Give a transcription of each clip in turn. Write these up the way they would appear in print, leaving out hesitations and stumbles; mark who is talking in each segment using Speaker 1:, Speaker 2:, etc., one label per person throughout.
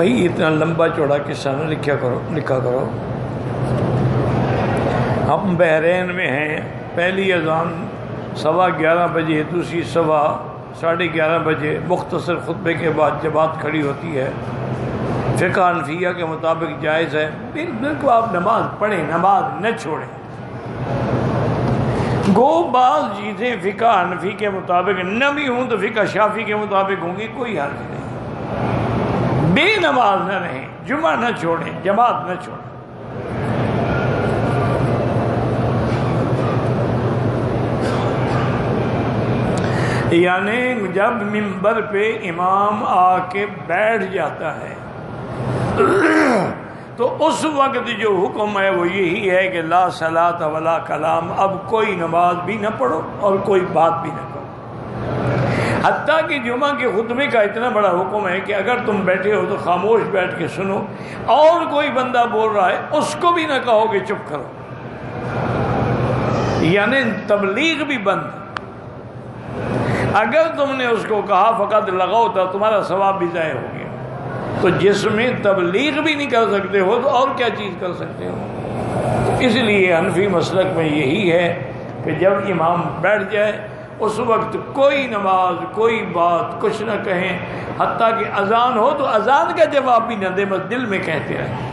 Speaker 1: بھائی اتنا لمبا چوڑا قصہ نہ لکھا کرو. ہم بحرین میں ہیں، پہلی اذان 11:15 بجے، دوسری 11:30 بجے. مختصر خطبے کے بعد جماعت کھڑی ہوتی ہے. فقہ حنفیہ کے مطابق جائز ہے. بالکل آپ نماز پڑھیں، نماز نہ چھوڑیں. گو بعض چیزیں فقہ حنفی کے مطابق نہ بھی ہوں تو فقہ شافعی کے مطابق ہوں گی، کوئی حرج نہیں. بے نماز نہ رہیں، جمعہ نہ چھوڑیں، جماعت نہ چھوڑیں. یعنی جب منبر پہ امام آ کے بیٹھ جاتا ہے تو اس وقت جو حکم ہے وہ یہی ہے کہ لا صلاۃ ولا کلام. اب کوئی نماز بھی نہ پڑھو اور کوئی بات بھی نہ کرو. حتیٰ کہ جمعہ کے خطبے کا اتنا بڑا حکم ہے کہ اگر تم بیٹھے ہو تو خاموش بیٹھ کے سنو، اور کوئی بندہ بول رہا ہے اس کو بھی نہ کہو کہ چپ کرو. یعنی تبلیغ بھی بند. اگر تم نے اس کو کہا فقط لگاؤ تو تمہارا ثواب بھی ضائع ہو گیا. تو جس میں تبلیغ بھی نہیں کر سکتے ہو تو اور کیا چیز کر سکتے ہو؟ اس لیے حنفی مسلک میں یہی ہے کہ جب امام بیٹھ جائے اس وقت کوئی نماز، کوئی بات، کچھ نہ کہیں. حتیٰ کہ اذان ہو تو اذان کا جواب بھی نہ دے، بس دل میں کہتے رہیں.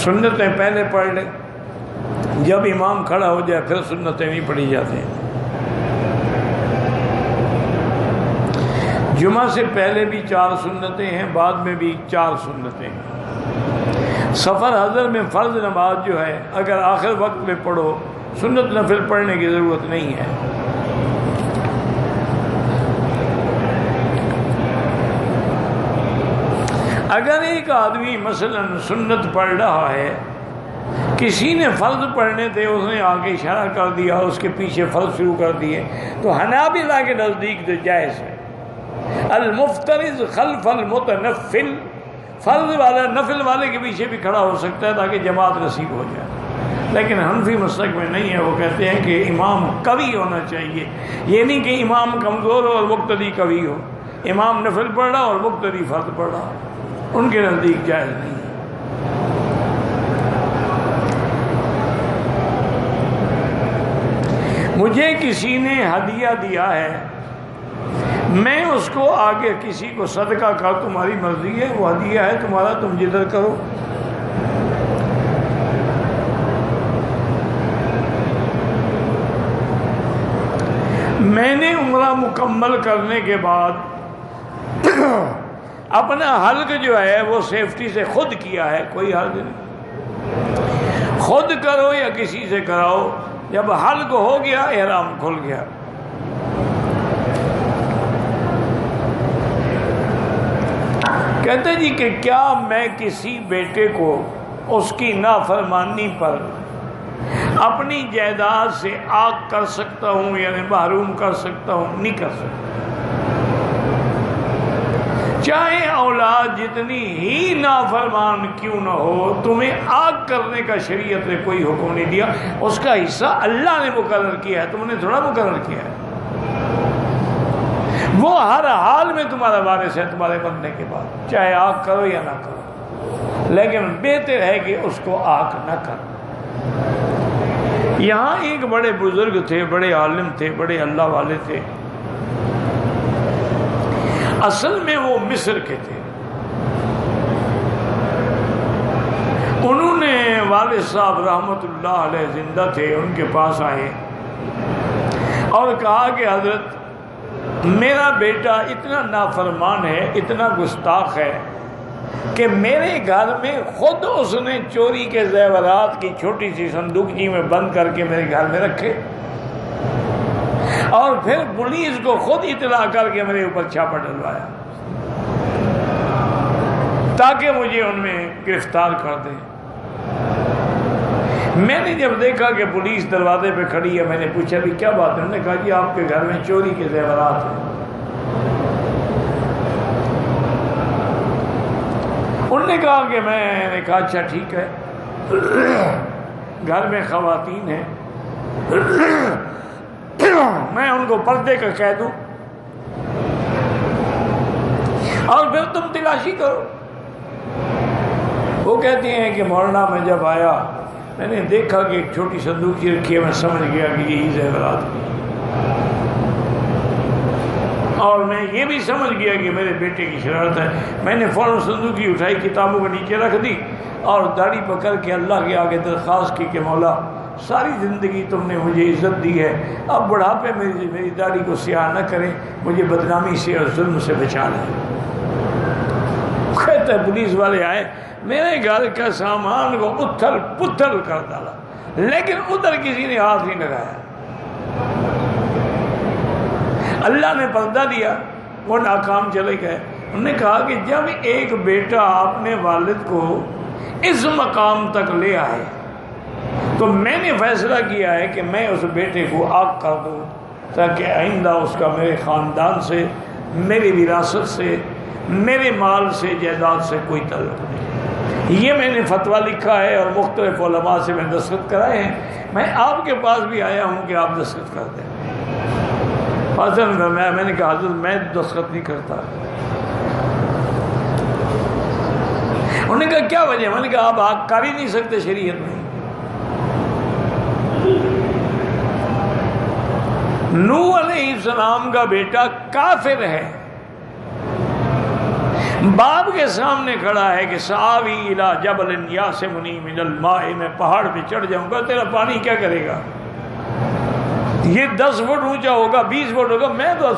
Speaker 1: سنتیں پہلے پڑھ لیں، جب امام کھڑا ہو جائے پھر سنتیں نہیں پڑھی جاتی. جمعہ سے پہلے بھی 4 سنتیں ہیں، بعد میں بھی 4 سنتیں ہیں. سفر حضر میں فرض نماز جو ہے اگر آخر وقت میں پڑھو، سنت نفل پڑھنے کی ضرورت نہیں ہے. اگر ایک آدمی مثلا سنت پڑھ رہا ہے، کسی نے فرض پڑھنے تھے، اس نے آگے اشارہ کر دیا، اس کے پیچھے فرض شروع کر دیے، تو حنابلہ کے نزدیک تو جائز ہے. المفترض خلف المتنفل، فرض والا نفل والے کے پیچھے بھی کھڑا ہو سکتا ہے تاکہ جماعت نصیب ہو جائے. لیکن حنفی مسلک میں نہیں ہے. وہ کہتے ہیں کہ امام قوی ہونا چاہیے. یہ نہیں کہ امام کمزور ہو اور مقتدی قوی ہو. امام نفل پڑھ رہا اور مقتدی فرض پڑھ رہا، ان کے نزدیک جائز نہیں ہے. مجھے کسی نے ہدیہ دیا ہے، میں اس کو آگے کسی کو صدقہ کر، تمہاری مرضی ہے، وہ ہدیہ ہے تمہارا، تم جدھر کرو. میں نے عمرہ مکمل کرنے کے بعد اپنا حلق جو ہے وہ سیفٹی سے خود کیا ہے، کوئی حرج نہیں. خود کرو یا کسی سے کراؤ، جب حلق ہو گیا احرام کھل گیا. کہتے جی کہ کیا میں کسی بیٹے کو اس کی نافرمانی پر اپنی جائیداد سے آگ کر سکتا ہوں، یعنی محروم کر سکتا ہوں؟ نہیں کر سکتا. چاہے اولاد جتنی ہی نافرمان کیوں نہ ہو، تمہیں آگ کرنے کا شریعت نے کوئی حکم نہیں دیا. اس کا حصہ اللہ نے مقرر کیا ہے، تم نے تھوڑا مقرر کیا ہے. وہ ہر حال میں تمہارا وارث ہے تمہارے مرنے کے بعد، چاہے آگ کرو یا نہ کرو. لیکن بہتر ہے کہ اس کو آگ نہ کرو. یہاں ایک بڑے بزرگ تھے، بڑے عالم تھے، بڑے اللہ والے تھے. اصل میں وہ مصر کے تھے. انہوں نے والد صاحب رحمت اللہ علیہ زندہ تھے، ان کے پاس آئے اور کہا کہ حضرت میرا بیٹا اتنا نافرمان ہے، اتنا گستاخ ہے کہ میرے گھر میں خود اس نے چوری کے زیورات کی چھوٹی سی صندوقچی میں بند کر کے میرے گھر میں رکھے، اور پھر پولیس کو خود اطلاع کر کے میرے اوپر چھاپا ڈلوایا تاکہ مجھے ان میں گرفتار کر دیں. میں نے جب دیکھا کہ پولیس دروازے پہ کھڑی ہے، میں نے پوچھا بھی کیا بات ہے؟ انہوں نے کہا جی آپ کے گھر میں چوری کے زیورات ہیں. انہوں نے کہا کہ میں نے کہا اچھا ٹھیک ہے، گھر میں خواتین ہیں، میں ان کو پردے کا کہہ دوں اور پھر تم تلاشی کرو. وہ کہتے ہیں کہ مولانا میں جب آیا میں نے دیکھا کہ ایک چھوٹی صندوق رکھی ہے, میں سمجھ گیا کہ یہی زیورات کی, اور میں یہ بھی سمجھ گیا کہ میرے بیٹے کی شرارت ہے. میں نے فوراً صندوق کی اٹھائی, کتابوں کو نیچے رکھ دی اور داڑھی پکڑ کے اللہ کے آگے درخواست کی کہ مولا ساری زندگی تم نے مجھے عزت دی ہے, اب بڑھاپے میری داڑھی کو سیاہ نہ کریں, مجھے بدنامی سے اور ظلم سے بچا لیں. کہتا ہے پولیس والے آئے, میرے گھر کا سامان کو اتھل پتھل کر ڈالا, لیکن ادھر کسی نے ہاتھ نہیں لگایا. اللہ نے پردہ دیا, وہ ناکام چلے گئے. انہوں نے کہا کہ جب ایک بیٹا اپنے والد کو اس مقام تک لے آئے تو میں نے فیصلہ کیا ہے کہ میں اس بیٹے کو آگ کر دوں تاکہ آئندہ اس کا میرے خاندان سے, میری وراثت سے, میرے مال سے, جائیداد سے کوئی تعلق نہیں. یہ میں نے فتویٰ لکھا ہے اور مختلف علماء سے میں دستخط کرائے ہیں. میں آپ کے پاس بھی آیا ہوں کہ آپ دستخط کر دیں. حضرت میں نے کہا حضرت میں دستخط نہیں کرتا. انہوں نے کہا کیا وجہ؟ میں نے کہا آپ آگ کر ہی نہیں سکتے شریعت میں. نوح علیہ السلام کا بیٹا کافر ہے, باپ کے سامنے کھڑا ہے کہ سآوی الی جبل یعصمنی من الماء, میں پہاڑ پہ چڑھ جاؤں گا, تیرا پانی کیا کرے گا؟ یہ 10 فٹ اونچا ہوگا, 20 فٹ ہوگا, میں تو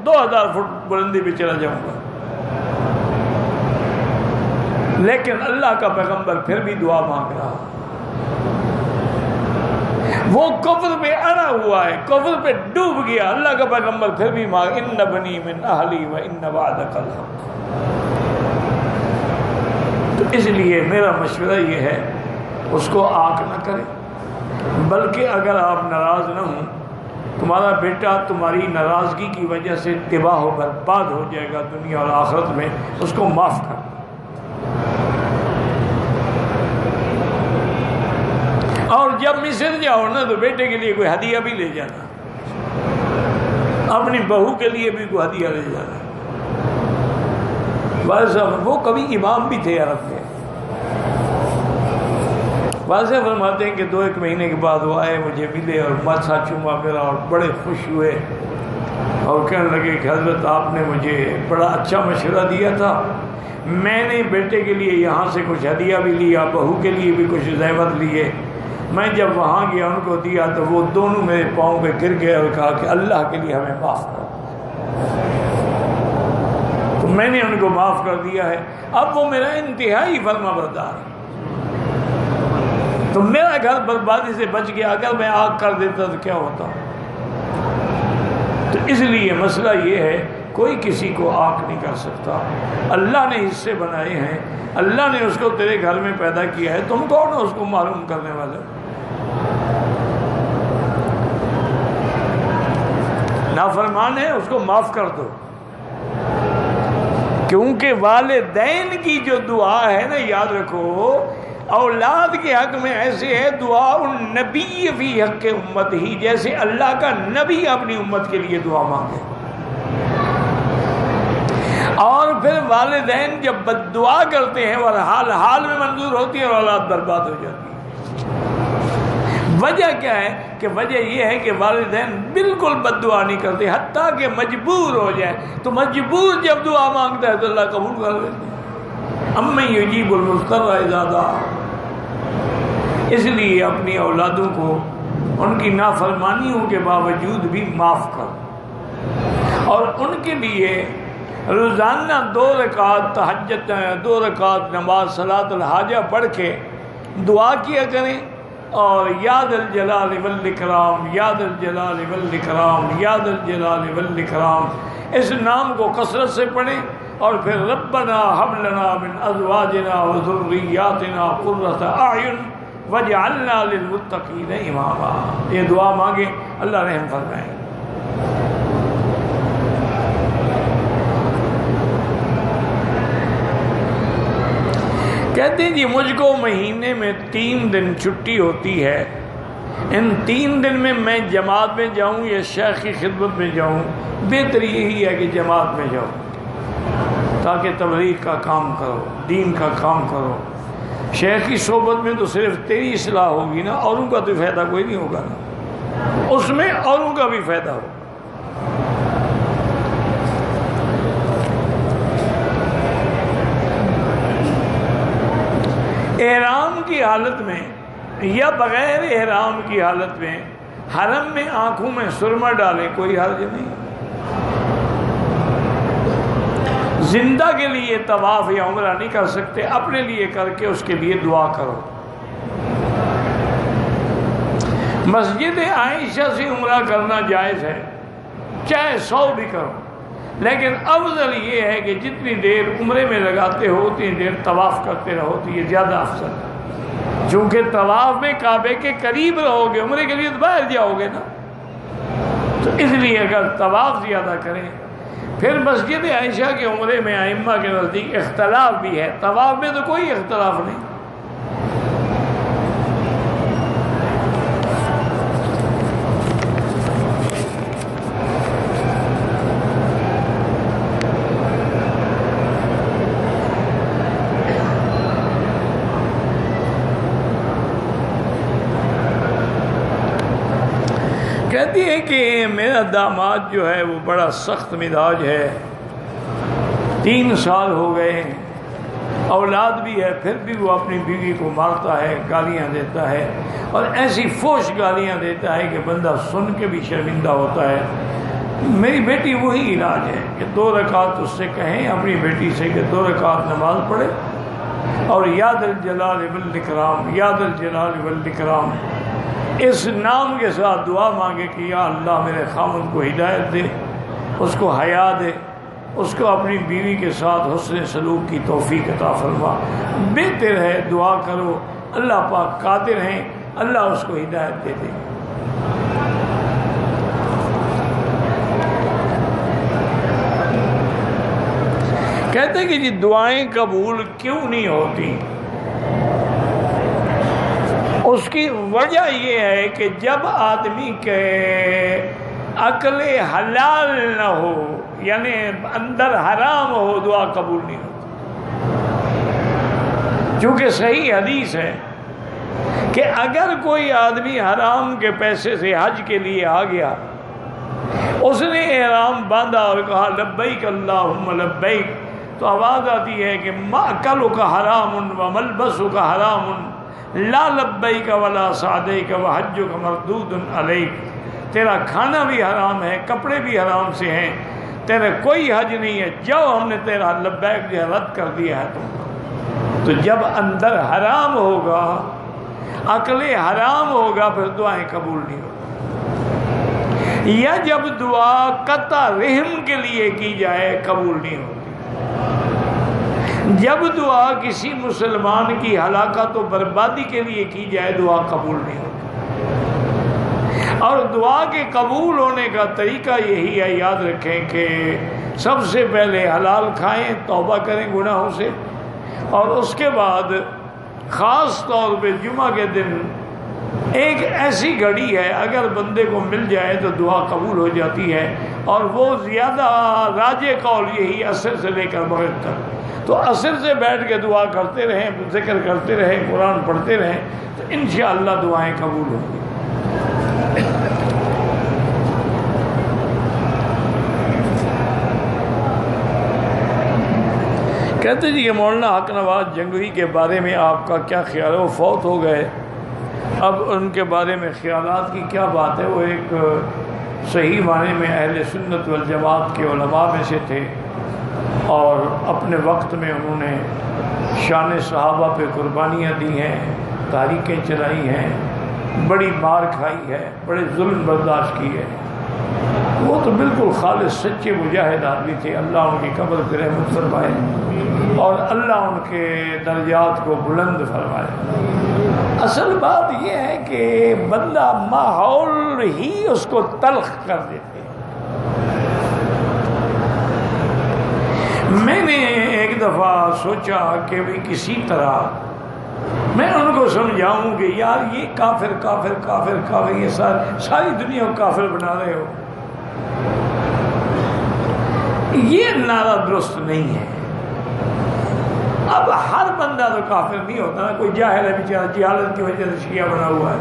Speaker 1: 2000 فٹ بلندی پہ چلا جاؤں گا. لیکن اللہ کا پیغمبر پھر بھی دعا مانگ رہا, وہ کفر پہ اڑا ہوا ہے, کفر پہ ڈوب گیا. اللہ کا پیغمبر پھر بھی مانگ, ان بنی من اہلی و ان وعدک الحق. تو اس لیے میرا مشورہ یہ ہے اس کو آگ نہ کرے, بلکہ اگر آپ ناراض نہ ہوں, تمہارا بیٹا تمہاری ناراضگی کی وجہ سے تباہ و برباد ہو جائے گا دنیا اور آخرت میں, اس کو معاف کر. اور جب مصر جاؤ نا تو بیٹے کے لیے کوئی ہدیہ بھی لے جانا, اپنی بہو کے لیے بھی کوئی ہدیہ لے جانا. وہ کبھی امام بھی تھے عرب کے. واضح فرماتے ہیں کہ 2-1 مہینے کے بعد وہ آئے, مجھے ملے اور ماتھا چوما میرا اور بڑے خوش ہوئے اور کہنے لگے کہ حضرت آپ نے مجھے بڑا اچھا مشورہ دیا تھا, میں نے بیٹے کے لیے یہاں سے کچھ ہدیہ بھی لیا, بہو کے لیے بھی کچھ زیور لیے. میں جب وہاں گیا ان کو دیا تو وہ دونوں میرے پاؤں پہ گر گئے اور کہا کہ اللہ کے لیے ہمیں معاف کر. تو میں نے ان کو معاف کر دیا ہے. اب وہ میرا انتہائی فرما بردار ہے. تو میرا گھر بربادی سے بچ گیا. اگر میں آگ کر دیتا تو کیا ہوتا؟ تو اس لیے مسئلہ یہ ہے, کوئی کسی کو آگ نہیں کر سکتا. اللہ نے حصے بنائے ہیں, اللہ نے اس کو تیرے گھر میں پیدا کیا ہے, تم کون ہو اس کو معلوم کرنے والے؟ نافرمان ہے, اس کو معاف کر دو. کیونکہ والدین کی جو دعا ہے نا, یاد رکھو, اولاد کے حق میں ایسے ہے دعا النبی فی حق امت ہی, جیسے اللہ کا نبی اپنی امت کے لیے دعا مانگے. اور پھر والدین جب بد دعا کرتے ہیں اور حال میں منظور ہوتی ہے اور اولاد برباد ہو جاتی ہے. وجہ کیا ہے؟ کہ وجہ یہ ہے کہ والدین بالکل بد دعا نہیں کرتے, حتیٰ کہ مجبور ہو جائے. تو مجبور جب دعا مانگتا ہے تو اللہ قبول کر لیتے ہیں. امن یجیب المضطر اذا دعا. اس لیے اپنی اولادوں کو ان کی نافرمانیوں کے باوجود بھی معاف کر, اور ان کے لیے روزانہ 2 رکعت تہجد, 2 رکعت نماز صلاۃ الحاجہ پڑھ کے دعا کیا کریں. اور یاد الجلال والاکرام, یاد الجلال والاکرام, یاد الجلال والاکرام, اس نام کو کثرت سے پڑھیں. اور پھر ربنا ہب لنا من ازواجنا وذریاتنا قرۃ اعین واجعلنا للمتقین اماما. یہ دعا مانگیں, اللہ رحم فرمائے. کہتے ہیں جی مجھ کو مہینے میں 3 دن چھٹی ہوتی ہے, ان 3 دن میں جماعت میں جاؤں یا شیخ کی خدمت میں جاؤں، بہتر یہی ہے کہ جماعت میں جاؤ، تاکہ تبلیغ کا کام کرو، دین کا کام کرو۔ شیخ کی صحبت میں تو صرف تیری اصلاح ہوگی نا، اوروں کا تو فائدہ کوئی نہیں ہوگا نا، اس میں اوروں کا بھی فائدہ ہو۔ احرام کی حالت میں یا بغیر احرام کی حالت میں حرم میں آنکھوں میں سرما ڈالیں، کوئی حرج نہیں۔ زندہ کے لیے طواف یا عمرہ نہیں کر سکتے، اپنے لیے کر کے اس کے لیے دعا کرو۔ مسجد عائشہ سے عمرہ کرنا جائز ہے، چاہے 100 بھی کرو، لیکن افضل یہ ہے کہ جتنی دیر عمرے میں لگاتے ہو اتنی دیر طواف کرتے رہو، تو یہ زیادہ افضل ہے۔ چونکہ طواف میں کعبے کے قریب رہو گے، عمرے کے لیے تو باہر جاؤ گے نا، تو اس لیے اگر طواف زیادہ کریں۔ پھر مسجد عائشہ کے عمرے میں ائمہ کے نزدیک اختلاف بھی ہے، طواف میں تو کوئی اختلاف نہیں۔ کہتی ہے کہ میرا داماد جو ہے وہ بڑا سخت مزاج ہے، 3 سال ہو گئے، اولاد بھی ہے، پھر بھی وہ اپنی بیوی کو مارتا ہے، گالیاں دیتا ہے، اور ایسی فوش گالیاں دیتا ہے کہ بندہ سن کے بھی شرمندہ ہوتا ہے۔ میری بیٹی وہی علاج ہے کہ 2 رکعت اس سے کہیں اپنی بیٹی سے کہ 2 رکعت نماز پڑھے، اور یاد الجلال والاکرام، یاد الجلال والاکرام اس نام کے ساتھ دعا مانگے کہ یا اللہ میرے خاوند کو ہدایت دے، اس کو حیا دے، اس کو اپنی بیوی کے ساتھ حسن سلوک کی توفیق عطا فرما۔ بہتر ہے دعا کرو، اللہ پاک قادر ہیں، اللہ اس کو ہدایت دے دے۔ کہتے ہیں کہ جی دعائیں قبول کیوں نہیں ہوتی؟ اس کی وجہ یہ ہے کہ جب آدمی کے عقل حلال نہ ہو، یعنی اندر حرام ہو، دعا قبول نہیں ہوتی۔ چونکہ صحیح حدیث ہے کہ اگر کوئی آدمی حرام کے پیسے سے حج کے لیے آ گیا، اس نے احرام باندھا اور کہا لبیک اللہم لبیک، تو آواز آتی ہے کہ مأکلک حرام و ملبسک حرام، لا لبیک ولا سعدیک وحجک مردود علیک، تیرا کھانا بھی حرام ہے، کپڑے بھی حرام سے ہیں، تیرے کوئی حج نہیں ہے، جاؤ ہم نے تیرا لبیک جو رد کر دیا ہے تم کو۔ تو جب اندر حرام ہوگا، عقل حرام ہوگا، پھر دعائیں قبول نہیں ہوگی۔ یا جب دعا قطع رحم کے لیے کی جائے قبول نہیں ہوگی۔ جب دعا کسی مسلمان کی ہلاکت و بربادی کے لیے کی جائے دعا قبول نہیں ہوتی۔ اور دعا کے قبول ہونے کا طریقہ یہی ہے، یاد رکھیں کہ سب سے پہلے حلال کھائیں، توبہ کریں گناہوں سے، اور اس کے بعد خاص طور پہ جمعہ کے دن ایک ایسی گھڑی ہے اگر بندے کو مل جائے تو دعا قبول ہو جاتی ہے، اور وہ زیادہ راجح قول یہی عصر سے لے کر مغرب تک، تو عصر سے بیٹھ کے دعا کرتے رہیں، ذکر کرتے رہیں، قرآن پڑھتے رہیں، تو انشاءاللہ دعائیں قبول ہوں گی۔ کہتے جی کہ مولانا حق نواز جنگوی کے بارے میں آپ کا کیا خیال ہے؟ وہ فوت ہو گئے، اب ان کے بارے میں خیالات کی کیا بات ہے؟ وہ ایک صحیح معنی میں اہل سنت والجماعت کے علماء میں سے تھے، اور اپنے وقت میں انہوں نے شان صحابہ پہ قربانیاں دی ہیں، تحریکیں چلائی ہیں، بڑی مار کھائی ہے، بڑے ظلم برداشت کی ہے۔ وہ تو بالکل خالص سچے مجاہد آدمی تھے، اللہ ان کی قبر پہ رحمت فرمائے اور اللہ ان کے درجات کو بلند فرمائے۔ اصل بات یہ ہے کہ بندہ ماحول ہی اس کو تلخ کر دیتے۔ میں نے ایک دفعہ سوچا کہ بھی کسی طرح میں ان کو کو سمجھاؤں کہ یار یہ کافر کافر کافر کافر، یہ ساری دنیا کو کافر بنا رہے ہو، یہ نعرہ درست نہیں ہے۔ اب ہر بندہ تو کافر نہیں ہوتا نا، کوئی جاہل ہے بیچارہ، جہالت کی وجہ سے شیعہ بنا ہوا ہے،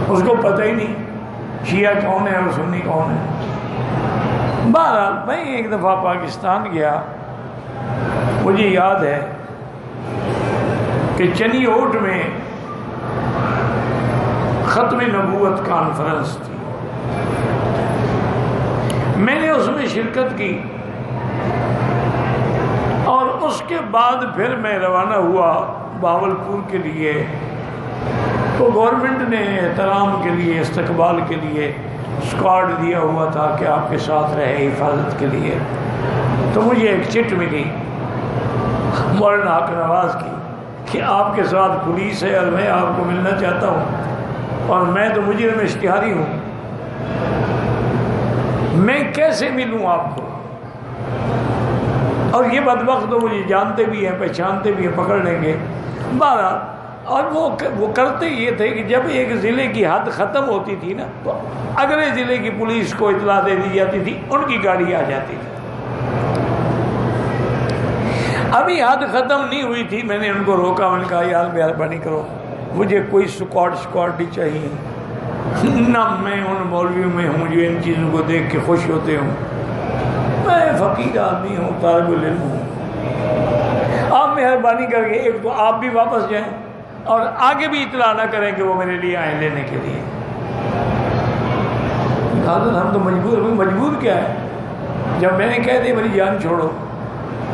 Speaker 1: اس کو پتہ ہی نہیں شیعہ کون ہے اور سنی کون ہے۔ بہرحال میں ایک دفعہ پاکستان گیا، مجھے یاد ہے کہ چنی اوٹ میں ختم نبوت کانفرنس تھی، میں نے اس میں شرکت کی، اور اس کے بعد پھر میں روانہ ہوا بہاولپور کے لیے۔ تو گورنمنٹ نے احترام کے لیے، استقبال کے لیے اسکواڈ دیا ہوا تھا کہ آپ کے ساتھ رہے حفاظت کے لیے۔ تو مجھے ایک چٹ ملی مولانا حق نواز کی کہ آپ کے ساتھ پولیس ہے اور میں آپ کو ملنا چاہتا ہوں، اور میں تو مجرم اشتہاری ہوں، میں کیسے ملوں آپ کو؟ اور یہ بدبخت تو مجھے جانتے بھی ہیں، پہچانتے بھی ہیں، پکڑ لیں گے۔ بہرحال اور وہ کرتے یہ تھے کہ جب ایک ضلع کی حد ختم ہوتی تھی نا، تو اگلے ضلع کی پولیس کو اطلاع دے دی جاتی تھی، ان کی گاڑی آ جاتی تھی۔ ابھی حد ختم نہیں ہوئی تھی، میں نے ان کو روکا، میں نے کہا یار مہربانی کرو، مجھے کوئی اسکواڈ نہیں چاہیے، نہ میں ان مولویوں میں ہوں جو ان چیزوں کو دیکھ کے خوش ہوتے ہوں، میں فقیر آدمی ہوں، طالب العلم ہوں، آپ مہربانی کر کے ایک تو آپ بھی واپس جائیں اور آگے بھی اطلاع نہ کریں کہ وہ میرے لیے آئیں لینے کے لیے۔ حضرت ہم تو مجبور کیا ہے، جب میں نے کہہ دیا میری جان چھوڑو،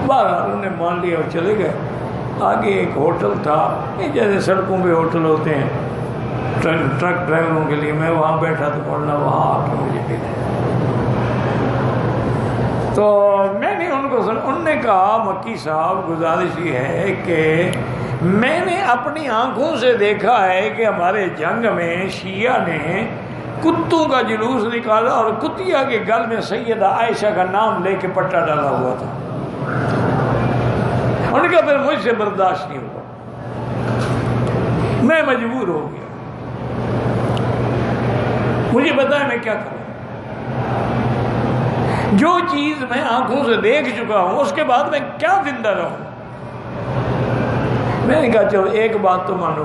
Speaker 1: بہرحال انہوں نے مان لیا اور چلے گئے۔ آگے ایک ہوٹل تھا، یہ جیسے سڑکوں پہ ہوٹل ہوتے ہیں ٹرک ڈرائیوروں کے لیے، میں وہاں بیٹھا تو مولانا وہاں آ کے مجھے ملے۔ تو میں نے ان کو انہوں نے کہا مکی صاحب گزارش یہ ہے کہ میں نے اپنی آنکھوں سے دیکھا ہے کہ ہمارے جنگ میں شیعہ نے کتوں کا جلوس نکالا اور کتیا کے گل میں سیدہ عائشہ کا نام لے کے پٹا ڈالا ہوا تھا، ان کا پھر مجھ سے برداشت نہیں ہوا، میں مجبور ہو گیا، مجھے بتائیں میں کیا کروں؟ جو چیز میں آنکھوں سے دیکھ چکا ہوں اس کے بعد میں کیا زندہ رہوں؟ میں نے کہا چلو ایک بات تو مانو،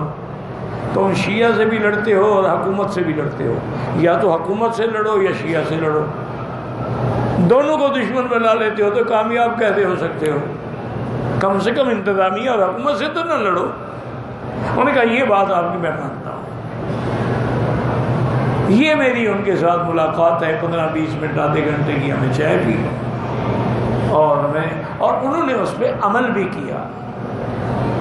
Speaker 1: تم شیعہ سے بھی لڑتے ہو اور حکومت سے بھی لڑتے ہو، یا تو حکومت سے لڑو یا شیعہ سے لڑو، دونوں کو دشمن بنا لیتے ہو تو کامیاب کیسے ہو سکتے ہو؟ کم سے کم انتظامیہ اور حکومت سے تو نہ لڑو۔ انہوں نے کہا یہ بات آپ کی میں مانتا ہوں۔ یہ میری ان کے ساتھ ملاقات ہے، 15-20 منٹ آدھے گھنٹے کی، ہمیں چائے پی اور انہوں نے اس پہ عمل بھی کیا،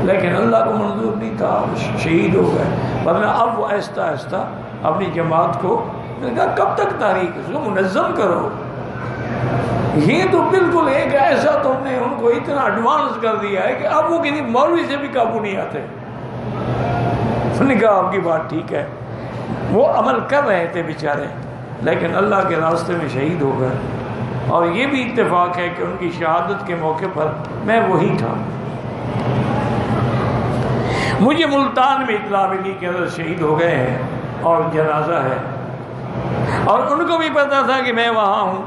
Speaker 1: لیکن اللہ کو منظور نہیں تھا، شہید ہو گئے۔ ورنہ اب وہ آہستہ آہستہ اپنی جماعت کو، میں نے کہا کب تک تاریخ، اس کو منظم کرو، یہ تو بالکل ایک ایسا تم نے ان کو اتنا ایڈوانس کر دیا ہے کہ اب وہ کسی مولوی سے بھی قابو نہیں آتے۔ انہوں نے کہا آپ کی بات ٹھیک ہے، وہ عمل کر رہے تھے بیچارے، لیکن اللہ کے راستے میں شہید ہو گئے، اور یہ بھی اتفاق ہے کہ ان کی شہادت کے موقع پر میں وہی تھا۔ مجھے ملتان میں اطلاع ملی کہ حضرت شہید ہو گئے ہیں اور جنازہ ہے، اور ان کو بھی پتا تھا کہ میں وہاں ہوں،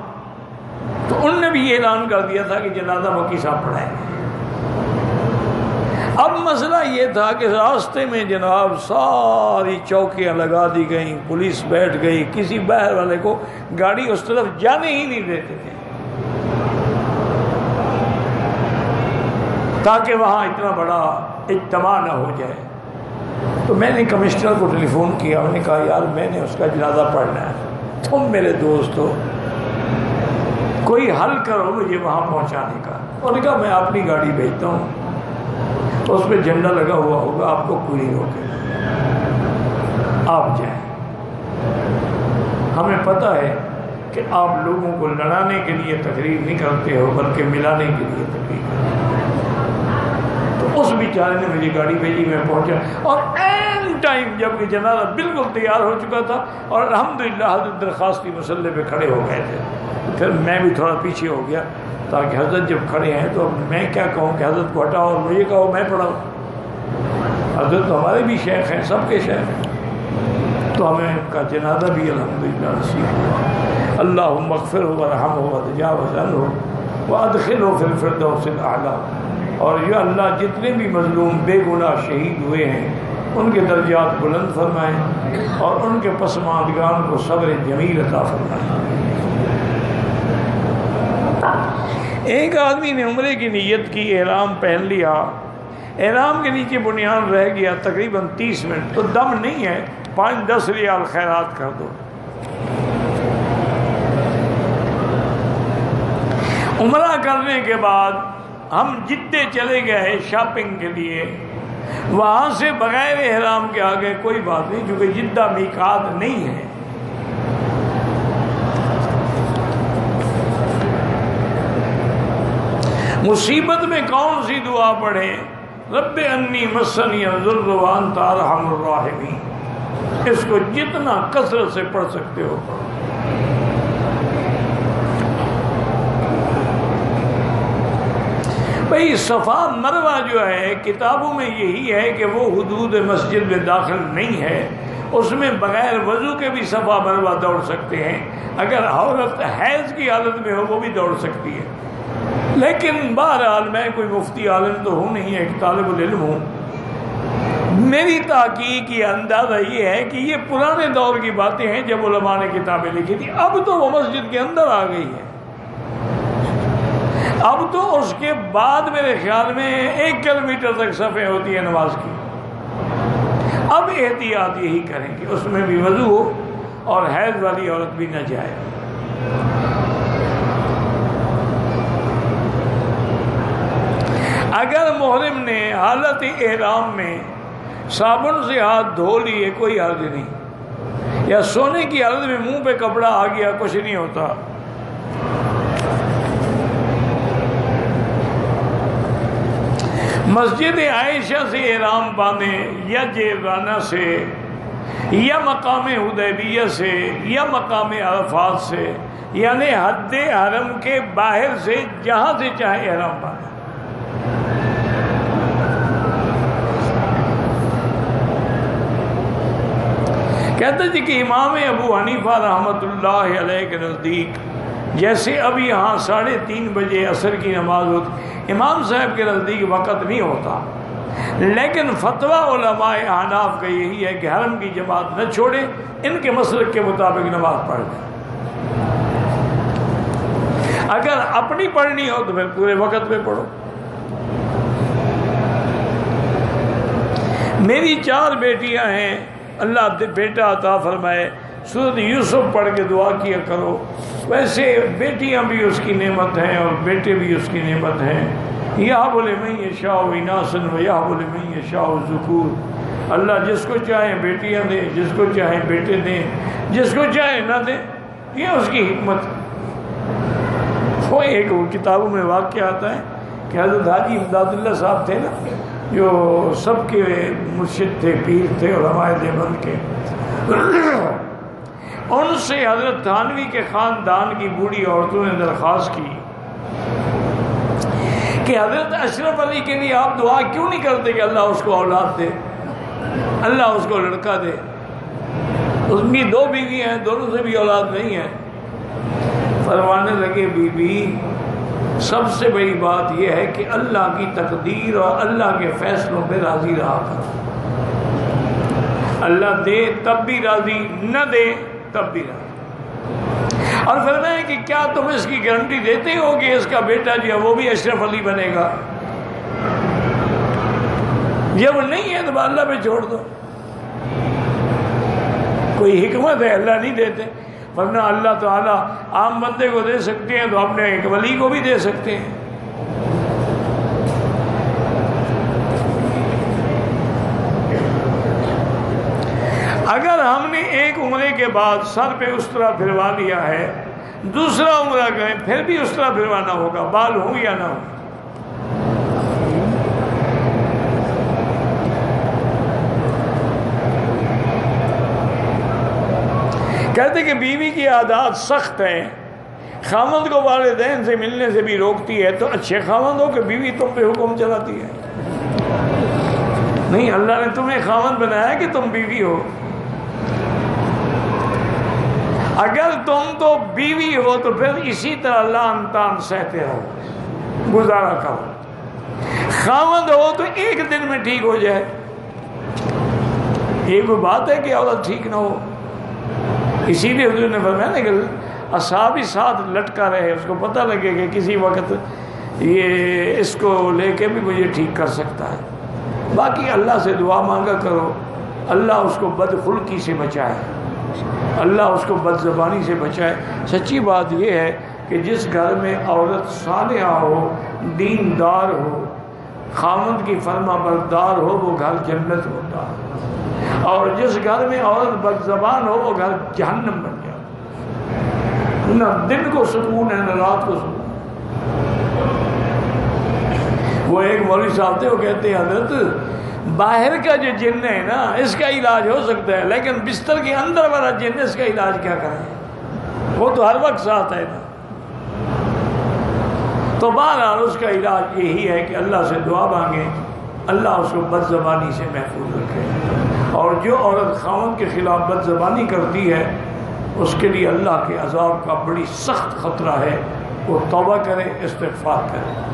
Speaker 1: تو ان نے بھی یہ اعلان کر دیا تھا کہ جنازہ مکی صاحب پڑھائیں گے۔ اب مسئلہ یہ تھا کہ راستے میں جناب ساری چوکیاں لگا دی گئیں، پولیس بیٹھ گئی، کسی باہر والے کو گاڑی اس طرف جانے ہی نہیں دیتے تھے تاکہ وہاں اتنا بڑا اجتماع نہ ہو جائے۔ تو میں نے کمشنر کو ٹیلی فون کیا، انہوں نے کہا یار میں نے اس کا جنازہ پڑھنا ہے، تم میرے دوست ہو، کوئی حل کرو مجھے وہاں پہنچانے کا۔ انہوں نے کہا میں اپنی گاڑی بھیجتا ہوں، اس پہ جھنڈا لگا ہوا ہوگا، آپ کو کوئی روکے، آپ جائیں، ہمیں پتہ ہے کہ آپ لوگوں کو لڑانے کے لیے تقریر نہیں کرتے ہو بلکہ ملانے کے لیے تقریر کرتے ہو۔ تو اس بیچارے نے مجھے گاڑی بھیجی، میں پہنچا، اور این ٹائم جب کہ جنازہ بالکل تیار ہو چکا تھا اور الحمدللہ حضرت درخواستی مسلح پہ کھڑے ہو گئے تھے، پھر میں بھی تھوڑا پیچھے ہو گیا تاکہ حضرت جب کھڑے ہیں تو میں کیا کہوں کہ حضرت کو ہٹاؤ اور مجھے کہو میں پڑھاؤں۔ حضرت ہمارے بھی شیخ ہیں، سب کے شیخ ہیں، تو ہمیں ان کا جنازہ بھی الحمدللہ نصیب ہوا۔ اللہم اغفرہ ورحمہ وتجاوز عنہ وادخلہ فی الفردوس الاعلی۔ اور یا اللہ جتنے بھی مظلوم بے گناہ شہید ہوئے ہیں ان کے درجات بلند فرمائیں اور ان کے پسماندگان کو صبر جمیل عطا فرمائیں۔ ایک آدمی نے عمرے کی نیت کی، احرام پہن لیا، احرام کے نیچے بنیان رہ گیا تقریباً 30 منٹ، تو دم نہیں ہے، 5-10 ریال خیرات کر دو۔ عمرہ کرنے کے بعد ہم جدے چلے گئے شاپنگ کے لیے، وہاں سے بغیر احرام کے آگے کوئی بات نہیں، کیونکہ جدہ میقات نہیں ہے۔ مصیبت میں کون سی دعا پڑھیں؟ رب انی مسنی الضر وانت ارحم الراحمین، اس کو جتنا کثرت سے پڑھ سکتے ہو پڑھو۔ بھئی صفا مروہ جو ہے کتابوں میں یہی ہے کہ وہ حدود مسجد میں داخل نہیں ہے، اس میں بغیر وضو کے بھی صفا مروہ دوڑ سکتے ہیں، اگر عورت حیض کی حالت میں ہو وہ بھی دوڑ سکتی ہے۔ لیکن بہرحال میں کوئی مفتی عالم تو ہوں نہیں، ایک طالب العلم ہوں، میری تحقیق یہ اندازہ یہ ہے کہ یہ پرانے دور کی باتیں ہیں جب علماء نے کتابیں لکھی تھی، اب تو وہ مسجد کے اندر آ گئی ہے، اب تو اس کے بعد میرے خیال میں 1 کلومیٹر تک صفیں ہوتی ہیں نماز کی۔ اب احتیاط یہی کریں کہ اس میں بھی وضو ہو اور حیض والی عورت بھی نہ جائے۔ اگر محرم نے حالت احرام میں صابن سے ہاتھ دھو لیے کوئی حرج نہیں، یا سونے کی حالت میں منہ پہ کپڑا آ گیا کچھ نہیں ہوتا۔ مسجد عائشہ سے احرام باندھیں یا جیرانہ سے یا مقام حدیبیہ سے یا مقام عرفات سے، یعنی حد حرم کے باہر سے جہاں سے چاہے احرام باندھیں۔ کہتے جی کہ امام ابو حنیفہ رحمۃ اللہ علیہ کے نزدیک جیسے اب یہاں 3:30 بجے عصر کی نماز ہوتی، امام صاحب کے نزدیک وقت نہیں ہوتا، لیکن فتویٰ علماء احناف کا یہی ہے کہ حرم کی جماعت نہ چھوڑے، ان کے مسلک کے مطابق نماز پڑھ لیں۔ اگر اپنی پڑھنی ہو تو پھر پورے وقت پہ پڑھو۔ میری 4 بیٹیاں ہیں، اللہ بیٹا عطا فرمائے، سورۃ یوسف پڑھ کے دعا کیا کرو۔ ویسے بیٹیاں بھی اس کی نعمت ہیں اور بیٹے بھی اس کی نعمت ہیں۔ یہب لمن یشاء اناثا ویہب لمن یشاء الذکور، اللہ جس کو چاہے بیٹیاں دیں، جس کو چاہے بیٹے دیں، جس کو چاہے نہ دیں، یہ اس کی حکمت۔ وہ ایک کتابوں میں واقعہ آتا ہے کہ حضرت حاجی امداد اللہ صاحب تھے نا، جو سب کے مرشد تھے، پیر تھے علماء دیوبند کے، ان سے حضرت تھانوی کے خاندان کی بوڑھی عورتوں نے درخواست کی کہ حضرت اشرف علی کے لیے آپ دعا کیوں نہیں کرتے کہ اللہ اس کو اولاد دے، اللہ اس کو لڑکا دے۔ اس کی 2 بیوی ہیں، دونوں سے بھی اولاد نہیں ہے۔ فرمانے لگے بی بی سب سے بڑی بات یہ ہے کہ اللہ کی تقدیر اور اللہ کے فیصلوں پہ راضی رہا کرو، اللہ دے تب بھی راضی، نہ دے تب بھی راضی۔ اور فرمایا کہ کیا تم اس کی گارنٹی دیتے ہو کہ اس کا بیٹا جو ہے وہ بھی اشرف علی بنے گا؟ جب نہیں ہے تو اللہ پہ چھوڑ دو، کوئی حکمت ہے اللہ نہیں دیتے، ورنہ اللہ تعالیٰ عام بندے کو دے سکتے ہیں تو اپنے ایک ولی کو بھی دے سکتے ہیں۔ اگر ہم نے ایک عمرے کے بعد سر پہ اس طرح پھروا لیا ہے، دوسرا عمرہ کریں پھر بھی اس طرح پھروانا ہوگا، بال ہوں یا نہ ہوں۔ کہتے کہ بیوی کی عادات سخت ہیں، خاوند کو والدین سے ملنے سے بھی روکتی ہے، تو اچھے خاوند ہو کہ بیوی تم پہ حکم چلاتی ہے۔ نہیں، اللہ نے تمہیں خاوند بنایا کہ تم بیوی ہو۔ اگر تم تو بیوی ہو تو پھر اسی طرح لعن تان سہتے ہو، گزارا کرو۔ خاوند ہو تو ایک دن میں ٹھیک ہو جائے، یہ کوئی بات ہے کہ عورت ٹھیک نہ ہو؟ اسی لیے حضور نے فرمایا نا کہ اصحابی ساتھ لٹکا رہے، اس کو پتہ لگے کہ کسی وقت یہ اس کو لے کے بھی مجھے ٹھیک کر سکتا ہے۔ باقی اللہ سے دعا مانگا کرو، اللہ اس کو بدخلقی سے بچائے، اللہ اس کو بد زبانی سے بچائے۔ سچی بات یہ ہے کہ جس گھر میں عورت صالحہ ہو، دیندار ہو، خاوند کی فرما بردار ہو، وہ گھر جنت ہوتا ہے، اور جس گھر میں عورت بد زبان ہو وہ گھر جہنم بن جاتا ہے۔ نہ دن کو سکون ہے نہ رات کو سکون۔ وہ ایک مولوی صاحب تھے، وہ کہتے ہیں حضرت باہر کا جو جن ہے نا اس کا علاج ہو سکتا ہے، لیکن بستر کے اندر والا جن اس کا علاج کیا کریں، وہ تو ہر وقت ساتھ ہے نا۔ تو بہرحال اس کا علاج یہی ہے کہ اللہ سے دعا مانگیں، اللہ اس کو بد زبانی سے محفوظ رکھے، اور جو عورت خاوند کے خلاف بد زبانی کرتی ہے اس کے لیے اللہ کے عذاب کا بڑی سخت خطرہ ہے، وہ توبہ کرے، استغفار کرے۔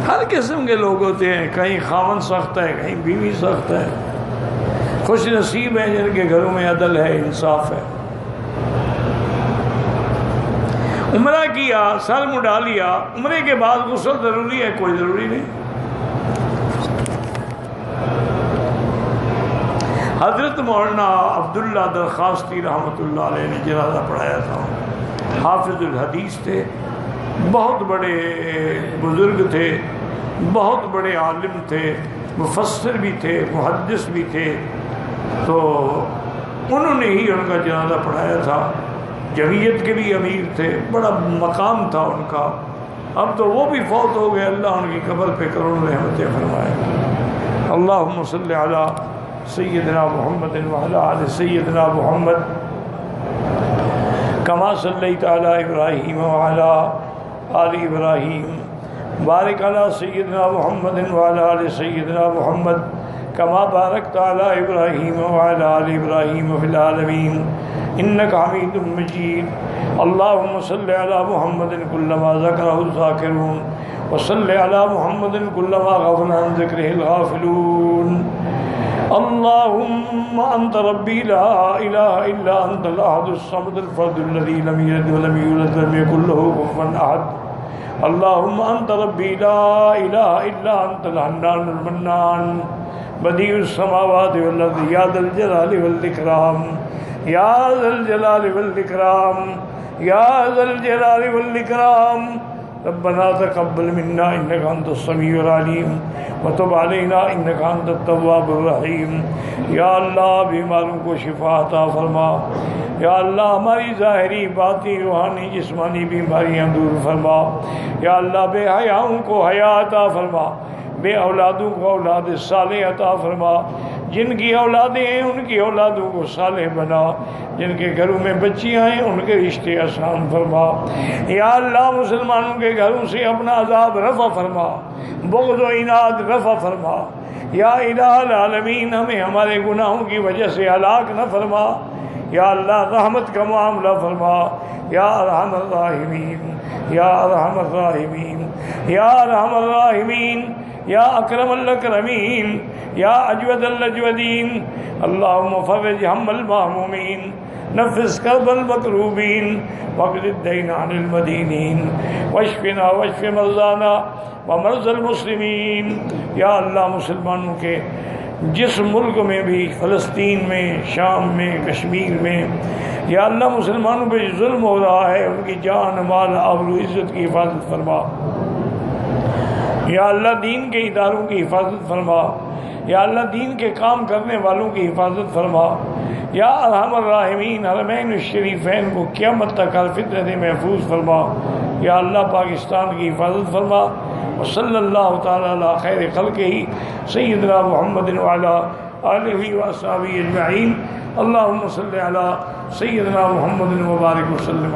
Speaker 1: ہر قسم کے لوگ ہوتے ہیں، کہیں خاوند سخت ہے، کہیں بیوی سخت ہے۔ خوش نصیب ہیں جن کے گھروں میں عدل ہے، انصاف ہے۔ عمرہ کیا، سر مڈا لیا، عمرے کے بعد غسل ضروری ہے؟ کوئی ضروری نہیں۔ حضرت مولانا عبداللہ درخواستی رحمۃ اللہ علیہ نے جنازہ پڑھایا تھا، حافظ الحدیث تھے، بہت بڑے بزرگ تھے، بہت بڑے عالم تھے، مفسر بھی تھے، محدث بھی تھے، تو انہوں نے ہی ان کا جنازہ پڑھایا تھا۔ جمعیت کے بھی امیر تھے، بڑا مقام تھا ان کا۔ اب تو وہ بھی فوت ہو گئے، اللہ ان کی قبر پہ کروڑوں رحمتیں فرمائے۔ اللہم صلی علی سیدنا محمد وعلی آل سیدنا محمد کما صلیت علی ابراہیم وعلی آل ابراہیم، بارک علی سیدنا محمد وعلی آل سیدنا محمد کما بارکت علی ابراہیم وعلی آل ابراہیم فی العالمین انک حمید مجید۔ اللہم صلی علی محمد کلما ذکرہ الذاکرون وصلی علی محمد کلما غفل عن ذکرہ الغافلون۔ اللہم انت ربی لا الہ الا انت الاحد الصمد الفرد الذی لم یلد ولم یولد ولم یکن لہ کفوا احد۔ اللہم انت ربی لا الہ الا انت الحنان المنان بدیع السماوات والارض یا ذا الجلال والاکرام، یا ذا الجلال والاکرام، یا ذا الجلال والاکرام۔ ربنا تقبل منا انک انت السمیع العلیم وتب علینا انک انت التواب الرحیم۔ یا اللہ بیماروں کو شفا عطا فرما، یا اللہ ہماری ظاہری باطنی روحانی جسمانی بیماریاں دور فرما، یا اللہ بے حیاؤں کو حیا عطا فرما، بے اولادوں کو اولاد صالح عطا فرما، جن کی اولادیں ہیں ان کی اولادوں کو صالح بنا، جن کے گھروں میں بچیاں ہیں ان کے رشتے آسان فرما۔ یا اللہ مسلمانوں کے گھروں سے اپنا عذاب رفع فرما، بغض و عناد رفع فرما۔ یا الہ العالمین ہمیں ہمارے گناہوں کی وجہ سے ہلاک نہ فرما، یا اللہ رحمت کا معاملہ فرما، یا ارحم الراحمین، یا ارحم الراحمین، یا ارحم الراحمین، یا اکرم الاکرمین، یا اجود الاجودین۔ اللہم فرج ہم المہمومین، نفس کرب المکروبین، واقض الدین عن المدینین، واشفنا واشف مرضانا ومرضى المسلمین۔ یا اللہ مسلمانوں کے جس ملک میں بھی، فلسطین میں، شام میں، کشمیر میں، یا اللہ مسلمانوں پہ ظلم ہو رہا ہے ان کی جان مال آبرو عزت کی حفاظت فرما، یا اللہ دین کے اداروں کی حفاظت فرما، یا اللہ دین کے کام کرنے والوں کی حفاظت فرما، یا ارحم الراحمین حرمین الشریفین کو قیامت تک ہر فتنہ سے محفوظ فرما، یا اللہ پاکستان کی حفاظت فرما۔ وصلی اللہ تعالی علی خیر خلقہ سیدنا محمد وعلی آلہ واصحابہ اجمعین۔ اللہم صلی علی سیدنا محمد وبارک وسلم۔